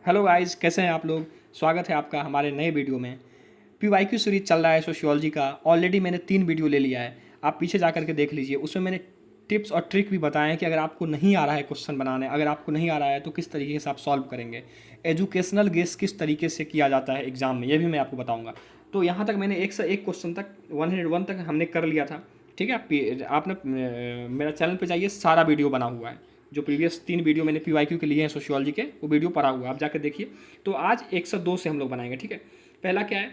Hello guys, कैसे हैं आप लोग। स्वागत है आपका हमारे नए वीडियो में। पीवाईक्यू सीरीज चल रहा है सोशियोलॉजी का। ऑलरेडी मैंने 3 वीडियो ले लिया है, आप पीछे जा करके देख लीजिए। उसमें मैंने टिप्स और ट्रिक भी बताए हैं कि अगर आपको नहीं आ रहा है क्वेश्चन बनाने, अगर आपको नहीं आ रहा है तो किस तरीके से आप सॉल्व करेंगे। एजुकेशनल गेस किस तरीके से किया जाता है एग्जाम में, ये भी मैं आपको बताऊँगा। तो यहाँ तक मैंने एक से एक क्वेश्चन तक 101 तक हमने कर लिया था। ठीक है, आपने मेरा चैनल पर जाइए, सारा वीडियो बना हुआ है। जो प्रीवियस 3 वीडियो मैंने पीवाईक्यू के लिए हैं सोशियोलॉजी के, वो वीडियो पड़ा हुआ है, आप जाकर देखिए। तो आज 102 से हम लोग बनाएंगे। ठीक है, पहला क्या है,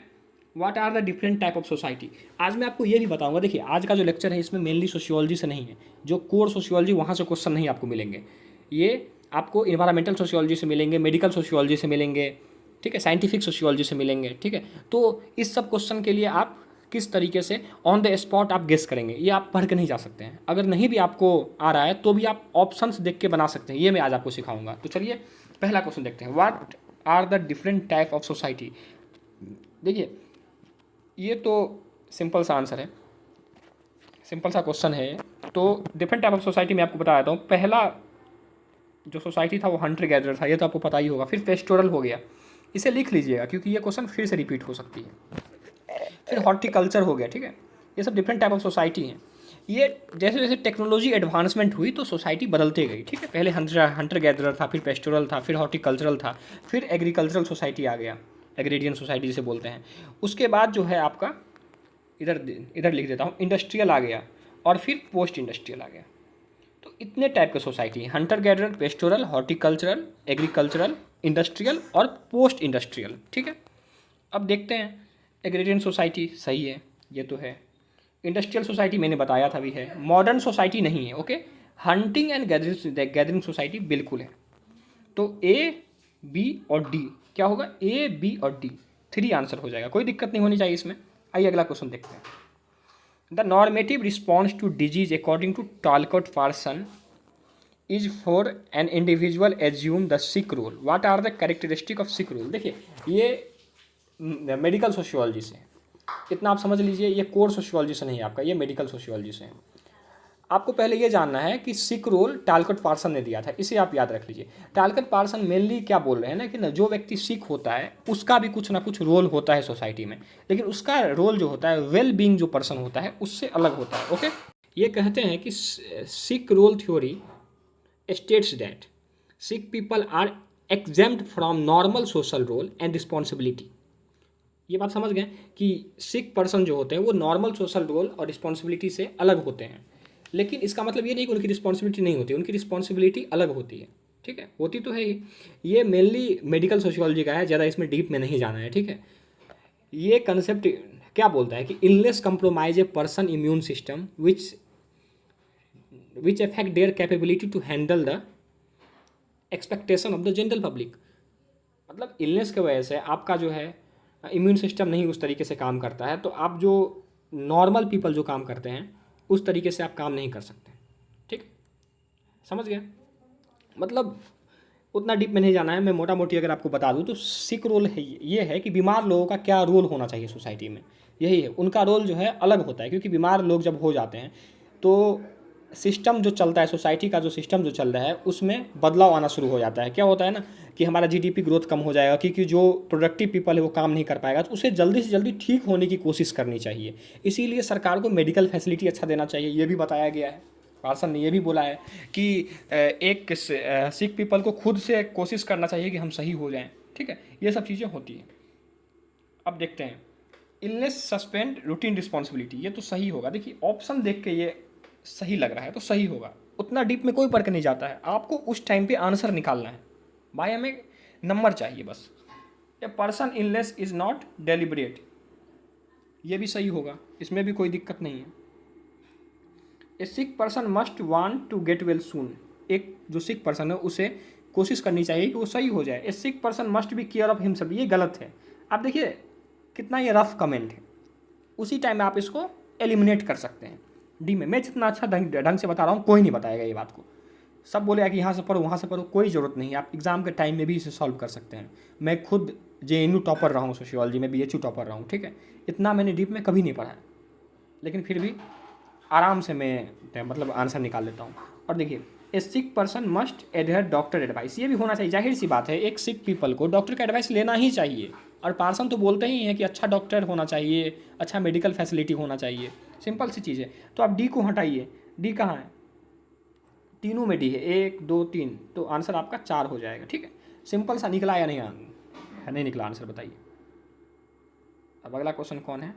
what are the different type of society. आज मैं आपको ये भी बताऊंगा। देखिए, आज का जो लेक्चर है इसमें मेनली सोशियोलॉजी से नहीं है, जो कोर सोशियोलॉजी वहाँ से क्वेश्चन नहीं आपको मिलेंगे। ये आपको इन्वायरमेंटल सोशियोलॉजी से मिलेंगे, मेडिकल सोशियोलॉजी से मिलेंगे, ठीक है, साइंटिफिक सोशियोलॉजी से मिलेंगे। ठीक है, तो इस सब क्वेश्चन के लिए आप किस तरीके से ऑन द स्पॉट आप गेस करेंगे, ये आप पढ़ के नहीं जा सकते हैं। अगर नहीं भी आपको आ रहा है तो भी आप ऑप्शंस देख के बना सकते हैं, ये मैं आज आपको सिखाऊंगा। तो चलिए पहला क्वेश्चन देखते हैं, what are the different type of society. देखिए, ये तो सिंपल सा आंसर है, सिंपल सा क्वेश्चन है। तो डिफरेंट टाइप ऑफ सोसाइटी मैं आपको बता देता हूँ। पहला जो सोसाइटी था वो हंटर गैदरर था, ये तो आपको पता ही होगा। फिर पेस्टोरल हो गया, इसे लिख लीजिएगा क्योंकि ये क्वेश्चन फिर से रिपीट हो सकती है। फिर हॉर्टिकल्चर हो गया। ठीक है, ये सब डिफरेंट टाइप ऑफ सोसाइटी हैं। ये जैसे जैसे टेक्नोलॉजी एडवांसमेंट हुई तो सोसाइटी बदलते गई। ठीक है, पहले हंटर गैदरर था, फिर पेस्टोरल था, फिर हॉर्टिकल्चरल था, फिर एग्रीकल्चरल सोसाइटी आ गया, एग्रेरियन सोसाइटी जिसे बोलते हैं। उसके बाद जो है आपका इधर इधर लिख देता हूँ, इंडस्ट्रियल आ गया, और फिर पोस्ट इंडस्ट्रियल आ गया। तो इतने टाइप के सोसाइटी हैं, Hunter gatherer, pastoral, horticultural, agricultural, industrial और पोस्ट इंडस्ट्रियल। ठीक है, अब देखते हैं। एग्रेरियन सोसाइटी सही है, ये तो है। इंडस्ट्रियल सोसाइटी मैंने बताया था भी है। मॉडर्न सोसाइटी नहीं है। Okay, hunting and gathering society बिल्कुल है। तो ए, बी और डी क्या होगा, ए, बी और डी 3 आंसर हो जाएगा, कोई दिक्कत नहीं होनी चाहिए इसमें। आइए अगला क्वेश्चन देखते हैं। The normative response to disease according to Talcott Parson is for an individual assume the sick role, what are the characteristic of sick role. देखिए, ये मेडिकल सोशियोलॉजी से, इतना आप समझ लीजिए। ये कोर सोशियोलॉजी से नहीं है आपका, ये मेडिकल सोशियोलॉजी से है। आपको पहले ये जानना है कि सिक रोल टालकट पार्सन ने दिया था, इसे आप याद रख लीजिए। टालकट पार्सन मेनली क्या बोल रहे हैं ना कि जो व्यक्ति सिक होता है उसका भी कुछ ना कुछ रोल होता है सोसाइटी में, लेकिन उसका रोल जो होता है वेल बीइंग जो पर्सन होता है उससे अलग होता है। ओके, ये कहते हैं कि sick role theory states that sick people are exempt from normal social role and responsibility. ये बात समझ गए कि सिक पर्सन जो होते हैं वो नॉर्मल सोशल रोल और रिस्पॉन्सिबिलिटी से अलग होते हैं, लेकिन इसका मतलब ये नहीं कि उनकी रिस्पॉन्सिबिलिटी नहीं होती, उनकी रिस्पॉन्सिबिलिटी अलग होती है। ठीक है, होती तो है ही। ये मेनली मेडिकल सोशियोलॉजी का है, ज़्यादा इसमें डीप में नहीं जाना है। ठीक है, ये कंसेप्ट क्या बोलता है कि illness compromise a person immune system which affect their capability to handle the expectation of the general public. मतलब इलनेस की वजह से आपका जो है इम्यून सिस्टम नहीं उस तरीके से काम करता है, तो आप जो नॉर्मल पीपल जो काम करते हैं उस तरीके से आप काम नहीं कर सकते। ठीक, समझ गए। मतलब उतना डीप में नहीं जाना है, मैं मोटा मोटी अगर आपको बता दूं तो सिक रोल है, ये है कि बीमार लोगों का क्या रोल होना चाहिए सोसाइटी में, यही है। उनका रोल जो है अलग होता है, क्योंकि बीमार लोग जब हो जाते हैं तो सिस्टम जो चलता है, सोसाइटी का जो सिस्टम जो चल रहा है उसमें बदलाव आना शुरू हो जाता है। क्या होता है ना कि हमारा जीडीपी ग्रोथ कम हो जाएगा, क्योंकि जो प्रोडक्टिव पीपल है वो काम नहीं कर पाएगा, तो उसे जल्दी से जल्दी ठीक होने की कोशिश करनी चाहिए। इसीलिए सरकार को मेडिकल फैसिलिटी अच्छा देना चाहिए, ये भी बताया गया है। पार्सन ने यह भी बोला है कि एक सिक पीपल को खुद से कोशिश करना चाहिए कि हम सही हो जाएं। ठीक है, ये सब चीज़ें होती हैं। अब देखते हैं, इलनेस सस्पेंड रूटीन रिस्पॉन्सिबिलिटी, ये तो सही होगा। देखिए, ऑप्शन देख के ये सही लग रहा है तो सही होगा, उतना डीप में कोई फर्क नहीं जाता है। आपको उस टाइम पे आंसर निकालना है भाई, हमें नंबर चाहिए बस। A person illness is not deliberate, ये भी सही होगा, इसमें भी कोई दिक्कत नहीं है। A sick person must want to get well soon, एक जो सिक पर्सन है उसे कोशिश करनी चाहिए कि वो सही हो जाए। A sick person must be care of himself, ये गलत है। आप देखिए कितना ये रफ कमेंट है, उसी टाइम आप इसको एलिमिनेट कर सकते हैं डी में। मैं जितना अच्छा ढंग से बता रहा हूँ कोई नहीं बताएगा ये बात को। सब बोलेगा कि यहाँ से पढ़ो वहाँ से पढ़ो, कोई ज़रूरत नहीं है। आप एग्ज़ाम के टाइम में भी इसे सॉल्व कर सकते हैं। मैं खुद जेएनयू टॉपर रहा हूँ सोशियोलॉजी में, बीएचयू टॉपर रहा हूँ। ठीक है, इतना मैंने डीप में कभी नहीं पढ़ा है, लेकिन फिर भी आराम से मैं मतलब आंसर निकाल लेता हूँ। और देखिए, a sick person must adhere doctor advice, ये भी होना चाहिए, जाहिर सी बात है एक सिक पीपल को डॉक्टर का एडवाइस लेना ही चाहिए। और पार्सन तो बोलते ही हैं कि अच्छा डॉक्टर होना चाहिए, अच्छा मेडिकल फैसिलिटी होना चाहिए, सिंपल सी चीज़ है। तो आप डी को हटाइए, डी कहाँ है, तीनों में डी है, 1 2 3, तो आंसर आपका 4 हो जाएगा। ठीक है, सिंपल सा निकला या नहीं, नहीं निकला आंसर बताइए। अब अगला क्वेश्चन कौन है,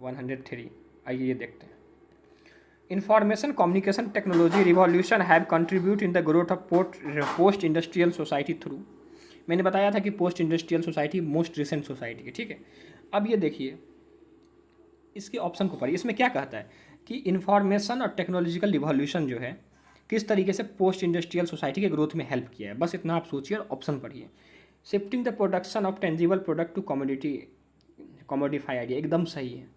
103, आइए ये देखते हैं। Information communication technology revolution have contribute in the growth of post industrial society through, मैंने बताया था कि post industrial society most recent society है। ठीक है, अब ये देखिए इसके ऑप्शन को पढ़िए, इसमें क्या कहता है कि इंफॉर्मेशन और टेक्नोलॉजिकल रिवॉल्यूशन जो है किस तरीके से पोस्ट इंडस्ट्रियल सोसाइटी के ग्रोथ में हेल्प किया है, बस इतना आप सोचिए और ऑप्शन पढ़िए। Shifting the production of tangible product to commodify idea, एकदम सही है।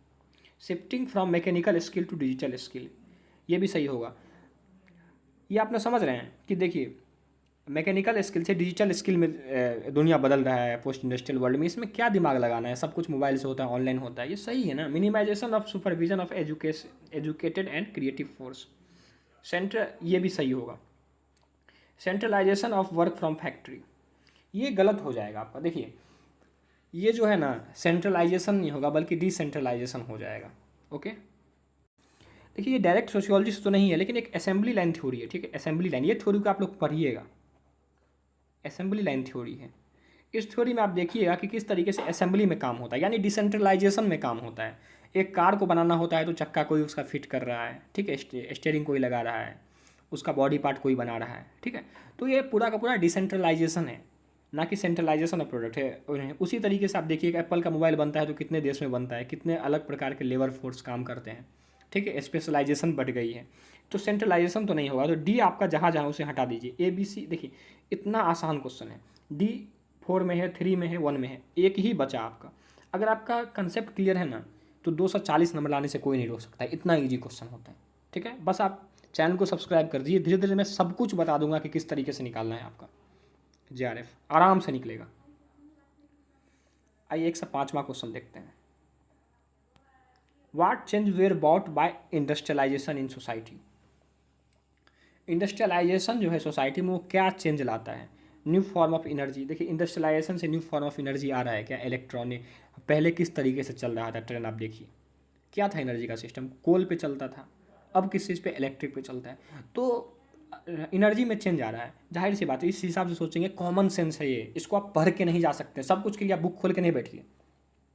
Shifting from mechanical skill to digital skill, ये भी सही होगा। ये आप लोग समझ रहे हैं कि देखिए मैकेनिकल स्किल से डिजिटल स्किल में दुनिया बदल रहा है पोस्ट इंडस्ट्रियल वर्ल्ड में, इसमें क्या दिमाग लगाना है, सब कुछ मोबाइल से होता है, ऑनलाइन होता है, ये सही है ना। Minimisation of supervision of educated and creative force, ये भी सही होगा। Centralisation of work from factory, ये गलत हो जाएगा आपका। देखिए ये जो है ना सेंट्रलाइजेशन नहीं होगा बल्कि डिसेंट्रलाइजेशन हो जाएगा। ओके, देखिए ये डायरेक्ट सोशियोलॉजी से तो नहीं है लेकिन एक असेंबली लाइन थ्योरी है। ठीक है, असेंबली लाइन, ये थ्योरी को आप लोग पढ़िएगा, असेंबली लाइन थ्योरी है। इस थ्योरी में आप देखिएगा कि किस तरीके से असेंबली में काम होता है, यानी डिसेंट्रलाइजेशन में काम होता है। एक कार को बनाना होता है तो चक्का कोई उसका फिट कर रहा है, ठीक है, स्टीयरिंग कोई लगा रहा है, उसका बॉडी पार्ट कोई बना रहा है। ठीक है, तो ये पूरा का पूरा डिसेंट्रलाइजेशन है, ना कि सेंट्रलाइजेशन ऑफ प्रोडक्ट है। उसी तरीके से आप देखिएगा एप्पल का मोबाइल बनता है तो कितने देश में बनता है, कितने अलग प्रकार के लेबर फोर्स काम करते हैं। ठीक है, स्पेशलाइजेशन बढ़ गई है, तो सेंट्रलाइजेशन तो नहीं होगा। तो डी आपका जहाँ जहाँ उसे हटा दीजिए। ए बी सी, देखिए इतना आसान क्वेश्चन है, डी 4 में है, 3 में है, 1 में है, एक ही बचा आपका। अगर आपका कंसेप्ट क्लियर है ना तो 240 नंबर लाने से कोई नहीं रोक सकता है, इतना ईजी क्वेश्चन होता है। ठीक है, बस आप चैनल को सब्सक्राइब कर दीजिए, धीरे धीरे मैं सब कुछ बता दूंगा कि किस तरीके से निकालना है आपका JRF, आराम से निकलेगा। आइए 105वां क्वेश्चन देखते हैं। What change were brought by industrialization in society? Industrialisation जो है सोसाइटी में वो क्या चेंज लाता है? न्यू फॉर्म ऑफ एनर्जी, देखिए इंडस्ट्रियलाइजेशन से न्यू फॉर्म ऑफ एनर्जी आ रहा है क्या, इलेक्ट्रॉनिक। पहले किस तरीके से चल रहा था ट्रेन, आप देखिए क्या था एनर्जी का सिस्टम, कोल पे चलता था, अब किस चीज़ पे, इलेक्ट्रिक पे चलता है। तो एनर्जी में चेंज आ रहा है, जाहिर सी बात है। इस हिसाब से सोचेंगे, कॉमन सेंस है ये, इसको आप पढ़ के नहीं जा सकते, सब कुछ के लिए आप बुक खोल के नहीं बैठिए,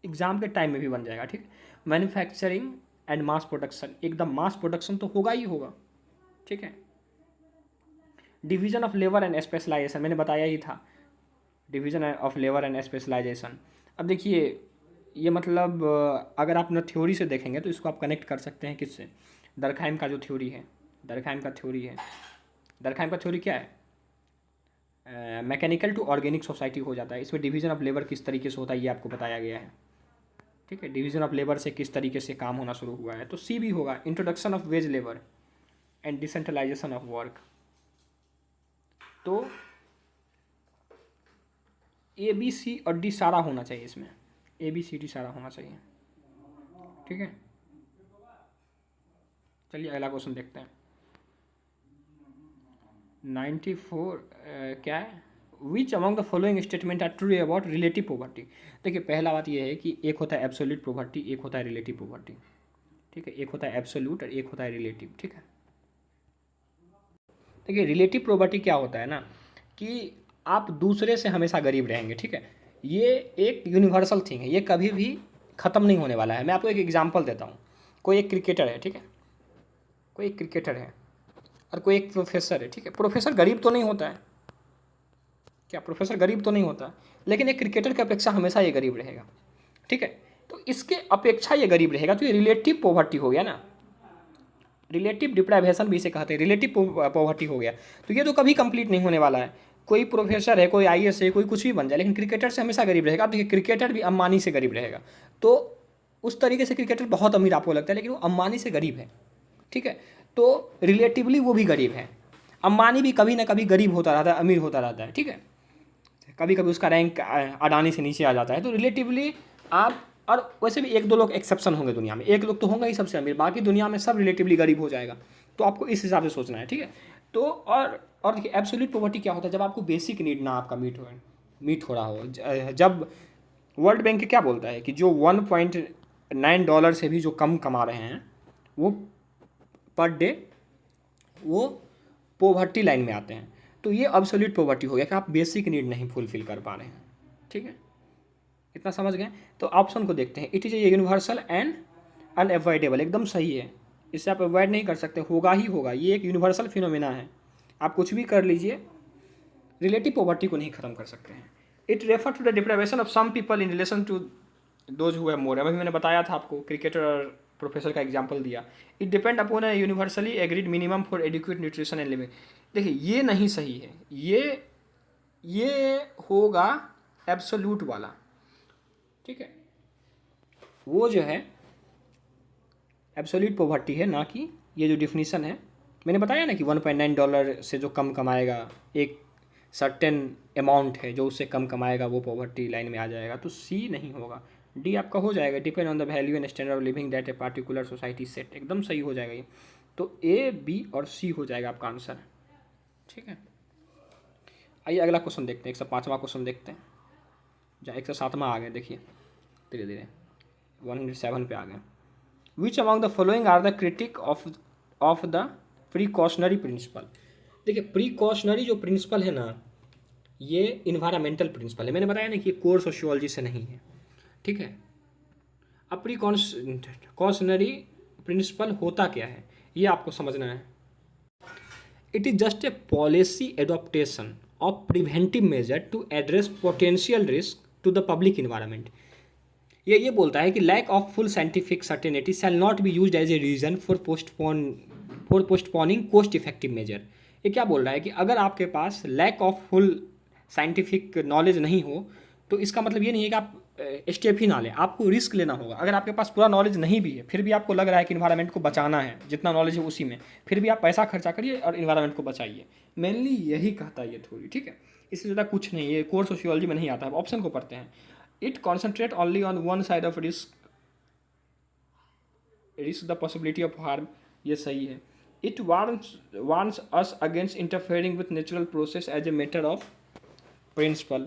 एग्जाम के टाइम में भी बन जाएगा। ठीक, मैन्युफैक्चरिंग एंड मास प्रोडक्शन, एकदम मास प्रोडक्शन तो होगा ही होगा। ठीक है, division of labour and specialisation, मैंने बताया ही था, division of labour and specialisation. अब देखिए ये मतलब अगर आप न थ्योरी से देखेंगे तो इसको आप कनेक्ट कर सकते हैं किससे, दरखाइम का जो थ्योरी है, दरखाइम का थ्योरी है। दरखाइम का थ्योरी क्या है, मैकेनिकल टू ऑर्गेनिक सोसाइटी हो जाता है। इसमें डिवीजन ऑफ लेबर किस तरीके से होता है ये आपको बताया गया है। ठीक है, डिवीजन ऑफ लेबर से किस तरीके से काम होना शुरू हुआ है। तो सी भी होगा, introduction of wage labour and decentralisation of work. तो ए बी सी और डी सारा होना चाहिए इसमें, ए बी सी डी सारा होना चाहिए। ठीक है, चलिए अगला क्वेश्चन देखते हैं। 94 क्या है, which among the following statement are true about relative poverty. देखिए पहला बात यह है कि एक होता है एब्सोल्यूट पॉवर्टी, एक होता है रिलेटिव पॉवर्टी। ठीक है, एक होता है एब्सोल्यूट और एक होता है रिलेटिव। ठीक है, देखिए रिलेटिव पॉवर्टी क्या होता है ना कि आप दूसरे से हमेशा गरीब रहेंगे। ठीक है, ये एक यूनिवर्सल थिंग है, ये कभी भी ख़त्म नहीं होने वाला है। मैं आपको एक एग्जांपल देता हूँ, कोई एक क्रिकेटर है, ठीक है, कोई एक क्रिकेटर है और कोई एक प्रोफेसर है। ठीक है, प्रोफेसर गरीब तो नहीं होता है क्या, प्रोफेसर गरीब तो नहीं होता, लेकिन एक क्रिकेटर की अपेक्षा हमेशा ये गरीब रहेगा। ठीक है, तो इसके अपेक्षा ये गरीब रहेगा, तो ये रिलेटिव पॉवर्टी हो गया ना, रिलेटिव डिप्राइवेशन भी इसे कहते हैं, रिलेटिव पॉवर्टी हो गया। तो ये तो कभी कंप्लीट नहीं होने वाला है। कोई प्रोफेसर है, कोई IAS है, कोई कुछ भी बन जाए, लेकिन क्रिकेटर से हमेशा गरीब रहेगा। अब देखिए क्रिकेटर भी अंबानी से गरीब रहेगा, तो उस तरीके से क्रिकेटर बहुत अमीर आपको लगता है, लेकिन वो अंबानी से गरीब है। ठीक है, तो रिलेटिवली वो भी गरीब है। अंबानी भी कभी ना कभी गरीब होता रहता है, अमीर होता रहता है। ठीक है, कभी कभी उसका रैंक अडानी से नीचे आ जाता है। तो रिलेटिवली आप, और वैसे भी 1-2 लोग एक्सेप्शन होंगे दुनिया में, एक लोग तो होंगे ही सबसे अमीर, बाकी दुनिया में सब रिलेटिवली गरीब हो जाएगा। तो आपको इस हिसाब से सोचना है। ठीक है, तो और देखिए एब्सोल्यूट पॉवर्टी क्या होता है, जब आपको बेसिक नीड ना आपका मीट हो रहा हो। जब वर्ल्ड बैंक क्या बोलता है कि जो $1.9 से भी जो कम कमा रहे हैं वो पर डे वो पॉवर्टी लाइन में आते हैं। तो ये एब्सोल्यूट पॉवर्टी हो गया कि आप बेसिक नीड नहीं फुलफिल कर पा रहे हैं। ठीक है, इतना समझ गए। तो ऑप्शन को देखते हैं, it is a universal and unavoidable, एकदम सही है, इससे आप अवॉइड नहीं कर सकते, होगा ही होगा, ये एक यूनिवर्सल फिनोमेना है, आप कुछ भी कर लीजिए रिलेटिव पॉवर्टी को नहीं खत्म कर सकते हैं। It refer to the deprivation of some people in relation to those who have more. अभी मैंने बताया था आपको, क्रिकेटर और प्रोफेसर का एग्जाम्पल दिया। It depend upon a universally agreed minimum for adequate nutrition and living. देखिए ये नहीं सही है, ये होगा एब्सोल्यूट वाला। ठीक है, वो जो है एब्सोल्यूट पॉवर्टी है, ना कि ये जो डिफिनीशन है। मैंने बताया ना कि $1.9 से जो कम कमाएगा, एक सर्टेन अमाउंट है जो उससे कम कमाएगा, वो पॉवर्टी लाइन में आ जाएगा। तो सी नहीं होगा, डी आपका हो जाएगा, depend on the value and standard of living that a particular society set, एकदम सही हो जाएगा ये। तो ए, बी और सी हो जाएगा आपका आंसर। ठीक है, आइए अगला क्वेश्चन देखते हैं, 105वां क्वेश्चन देखते हैं, जहाँ 107वां आ गए, देखिए धीरे धीरे 107 पे आ गए। Which among the following are the critic of the precautionary principle. देखिए प्रिकॉशनरी जो प्रिंसिपल है ना, ये इन्वायरमेंटल प्रिंसिपल है। मैंने बताया ना कि ये कोर सोशियोलॉजी से नहीं है। ठीक है, अब प्रिकॉशनरी प्रिंसिपल होता क्या है ये आपको समझना है। It is just a policy adaptation of preventive measure to address potential risk to the public environment. ये बोलता है कि lack of full scientific certainty shall not be used as a reason for postponing cost effective measure. ये क्या बोल रहा है कि अगर आपके पास lack of full scientific knowledge नहीं हो तो इसका मतलब ये नहीं है कि आप स्टेप ही ना लें, आपको रिस्क लेना होगा। अगर आपके पास पूरा नॉलेज नहीं भी है फिर भी आपको लग रहा है कि इन्वायरमेंट को बचाना है, जितना नॉलेज है उसी में, फिर भी आप पैसा खर्चा करिए और इन्वायरमेंट को बचाइए। मेनली यही कहता है ये थ्योरी। ठीक है, इससे ज़्यादा कुछ नहीं, ये कोर सोशियोलॉजी में नहीं आता है। ऑप्शन को पढ़ते हैं। It concentrate only on one side of risk the possibility of harm, ये सही है। It warns us against interfering with natural process as a matter of principle,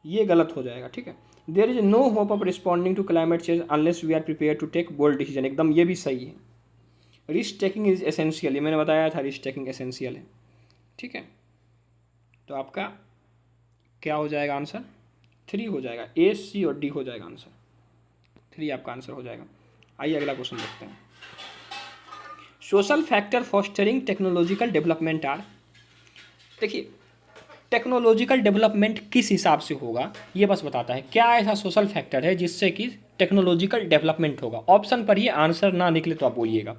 ये गलत हो जाएगा। ठीक है, there is no hope of responding to climate change unless we are prepare to take bold decision, एकदम ये भी सही है। रिस्क टेकिंग इज एसेंशियल, ये मैंने बताया था, रिस्क टेकिंग एसेंशियल है। ठीक है, तो आपका क्या हो जाएगा आंसर, 3 हो जाएगा, ए, सी और डी हो जाएगा आंसर, 3 आपका आंसर हो जाएगा। आइए अगला क्वेश्चन देखते हैं। Social factor fostering technological development are. देखिए टेक्नोलॉजिकल डेवलपमेंट किस हिसाब से होगा ये बस बताता है, क्या ऐसा सोशल फैक्टर है जिससे कि टेक्नोलॉजिकल डेवलपमेंट होगा। ऑप्शन पर ये आंसर ना निकले तो आप बोलिएगा।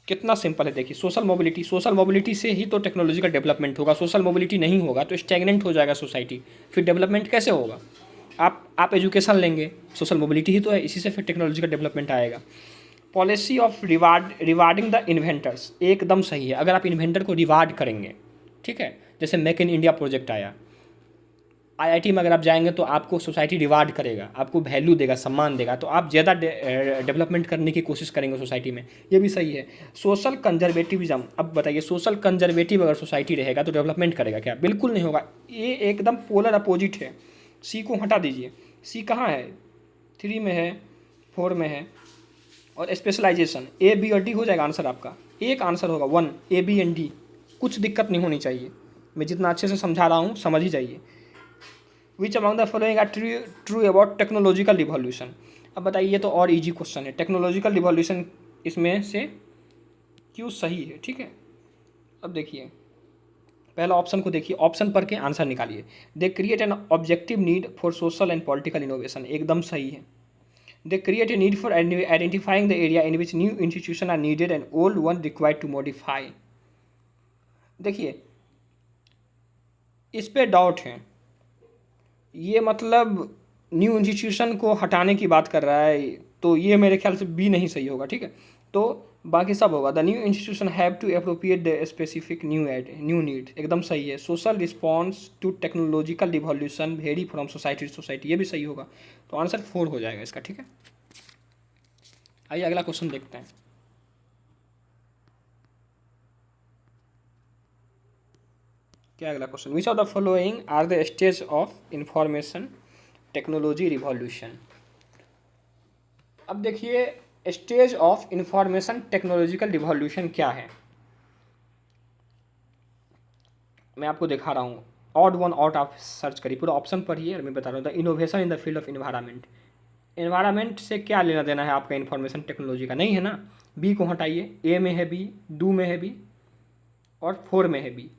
कितना सिंपल है, देखिए सोशल मोबिलिटी से ही तो टेक्नोलॉजिकल डेवलपमेंट होगा। सोशल मोबिलिटी नहीं होगा तो स्टैग्नेंट हो जाएगा सोसाइटी, फिर डेवलपमेंट कैसे होगा। आप एजुकेशन लेंगे, सोशल मोबिलिटी ही तो है, इसी से फिर टेक्नोलॉजिकल डेवलपमेंट आएगा। Policy of rewarding the inventors, एकदम सही है। अगर आप इन्वेंटर को रिवार्ड करेंगे, ठीक है, जैसे मेक इन इंडिया प्रोजेक्ट आया, आईआईटी में अगर आप जाएंगे तो आपको सोसाइटी रिवार्ड करेगा, आपको वैल्यू देगा, सम्मान देगा, तो आप ज़्यादा डेवलपमेंट करने की कोशिश करेंगे सोसाइटी में, ये भी सही है। सोशल कंजर्वेटिविज्म, अब बताइए सोशल कंजर्वेटिव अगर सोसाइटी रहेगा तो डेवलपमेंट करेगा क्या, बिल्कुल नहीं होगा। ये एकदम पोलर अपोजिट है। सी को हटा दीजिए, सी कहाँ है, 3 में है, 4 में है। और स्पेशलाइजेशन, ए, बी और डी हो जाएगा आंसर आपका, एक आंसर होगा 1, ए, बी एंड डी, कुछ दिक्कत नहीं होनी चाहिए। मैं जितना अच्छे से समझा रहा हूँ समझ ही जाइए। Which among the following are true about technological revolution. अब बताइए, ये तो और इजी क्वेश्चन है, टेक्नोलॉजिकल रिवॉल्यूशन इसमें से क्यों सही है। ठीक है, अब देखिए पहला ऑप्शन को देखिए, ऑप्शन पर के आंसर निकालिए। They create an objective need for social and political innovation, एकदम सही है। They create a need for identifying the area in which new institution are needed and old one required to modify. देखिए इस पे doubt है, ये मतलब new institution को हटाने की बात कर रहा है, तो ये मेरे ख्याल से बी नहीं सही होगा। ठीक है, तो बाकी सब होगा। The new institution have to appropriate the specific new need, एकदम सही है। Social response to technological revolution vary from society to society, ये भी सही होगा। तो आंसर 4 हो जाएगा इसका। ठीक है, आइए अगला क्वेश्चन देखते हैं। क्या अगला question, which of the following are the stage of information technology revolution. अब देखिए stage of information technological revolution क्या है, मैं आपको दिखा रहा हूँ। ऑड वन आउट आप सर्च करिए, पूरा ऑप्शन पढ़िए और मैं बता रहा हूँ। The innovation in the field of environment, environment से क्या लेना देना है आपका इन्फॉर्मेशन टेक्नोलॉजी का, नहीं है ना। बी को हटाइए, ए में है बी, दो में है बी और 4 में है बी,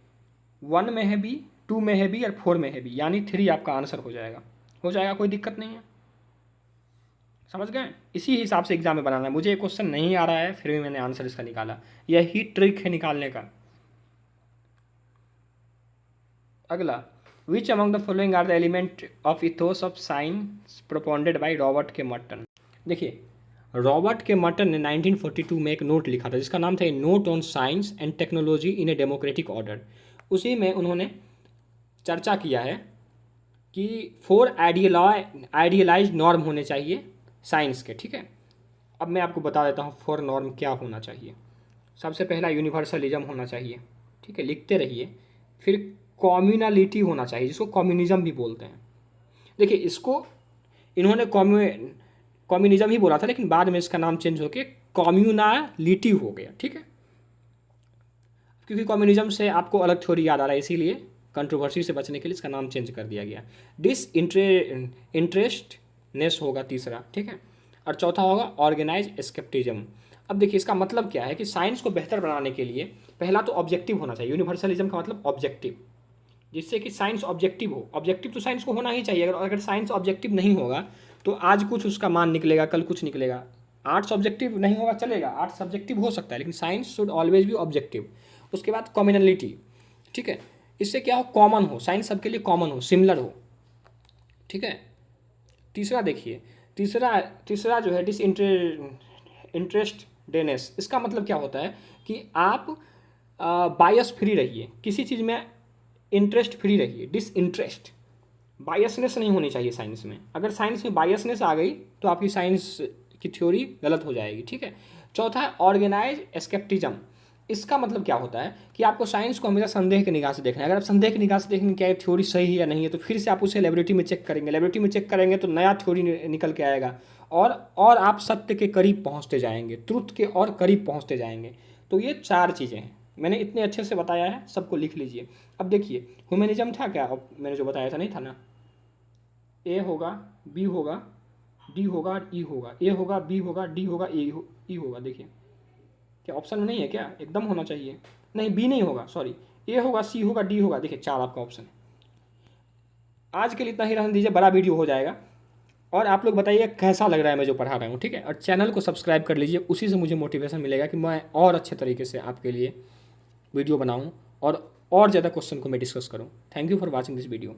1 में है बी, 2 में है बी और 4 में है बी, यानी 3 आपका आंसर हो जाएगा। कोई दिक्कत नहीं है, समझ गए। इसी हिसाब से एग्जाम में बनाना है। मुझे ये क्वेश्चन नहीं आ रहा है फिर भी मैंने आंसर इसका निकाला, यही ट्रिक है निकालने का। अगला, which among the following are the element of ethos of science propounded by Robert K Merton. देखिए रॉबर्ट के मर्टन ने 1942 में एक नोट लिखा था जिसका नाम था note on science and technology in a democratic order. उसी में उन्होंने चर्चा किया है कि 4 आइडियलाइज नॉर्म होने चाहिए साइंस के, ठीक है। अब मैं आपको बता देता हूँ 4 नॉर्म क्या होना चाहिए। सबसे पहला यूनिवर्सलिज्म होना चाहिए, ठीक है, लिखते रहिए। फिर कम्युनलिटी होना चाहिए, जिसको कम्युनिज्म भी बोलते हैं। देखिए इसको इन्होंने कम्युनिज्म ही बोला था, लेकिन बाद में इसका नाम चेंज होकर कम्युनलिटी हो गया, ठीक है। क्योंकि कम्युनिज्म से आपको अलग थ्योरी याद आ रहा है, इसीलिए कंट्रोवर्सी से बचने के लिए इसका नाम चेंज कर दिया गया। इंटरेस्टनेस होगा तीसरा, ठीक है। और चौथा होगा ऑर्गेनाइज स्केप्टिज्म। अब देखिए इसका मतलब क्या है कि साइंस को बेहतर बनाने के लिए पहला तो ऑब्जेक्टिव होना चाहिए। यूनिवर्सलिज्म का मतलब ऑब्जेक्टिव, जिससे कि साइंस ऑब्जेक्टिव हो। ऑब्जेक्टिव तो साइंस को होना ही चाहिए। अगर साइंस ऑब्जेक्टिव नहीं होगा तो आज कुछ उसका मान निकलेगा, कल कुछ निकलेगा। आर्ट्स ऑब्जेक्टिव नहीं होगा चलेगा, आर्ट्स सब्जेक्टिव हो सकता है, लेकिन science should always be objective. उसके बाद कम्युनलिटी, ठीक है, इससे क्या हो, कॉमन हो, साइंस सबके लिए कॉमन हो, सिमिलर हो, ठीक है। तीसरा देखिए, तीसरा जो है इंटरेस्टेडनेस। इसका मतलब क्या होता है कि आप बायस फ्री रहिए, किसी चीज़ में इंटरेस्ट फ्री रहिए। डिसइंटरेस्ट, बायसनेस नहीं होनी चाहिए साइंस में। अगर साइंस में बायसनेस आ गई तो आपकी साइंस की थ्योरी गलत हो जाएगी, ठीक है। चौथा है ऑर्गेनाइज स्केप्टिज्म। इसका मतलब क्या होता है कि आपको साइंस को हमेशा संदेह की निगाह से देखना है। अगर आप संदेह की निगाह से देखेंगे क्या ये थ्योरी सही है या नहीं है, तो फिर से आप उसे लेबोरेटरी में चेक करेंगे। लेबोरेटरी में चेक करेंगे तो नया थ्योरी निकल के आएगा और आप सत्य के करीब पहुंचते जाएंगे, ट्रुथ के और करीब पहुंचते जाएंगे। तो ये 4 चीज़ें हैं, मैंने इतने अच्छे से बताया है, सबको लिख लीजिए। अब देखिए ह्यूमनिज्म था क्या, अब मैंने जो बताया था नहीं था ना, ए होगा, बी होगा, डी होगा, ई होगा, ए होगा, बी होगा, डी होगा, ई होगा। देखिए क्या ऑप्शन में नहीं है क्या, एकदम होना चाहिए। नहीं बी नहीं होगा, सॉरी, ए होगा, सी होगा, डी होगा। देखिए 4 आपका ऑप्शन है। आज के लिए इतना ही रहने दीजिए, बड़ा वीडियो हो जाएगा। और आप लोग बताइए कैसा लग रहा है मैं जो पढ़ा रहा हूँ, ठीक है। और चैनल को सब्सक्राइब कर लीजिए, उसी से मुझे मोटिवेशन मिलेगा कि मैं और अच्छे तरीके से आपके लिए वीडियो बनाऊँ और ज़्यादा क्वेश्चन को मैं डिस्कस करूँ। Thank you for watching this video.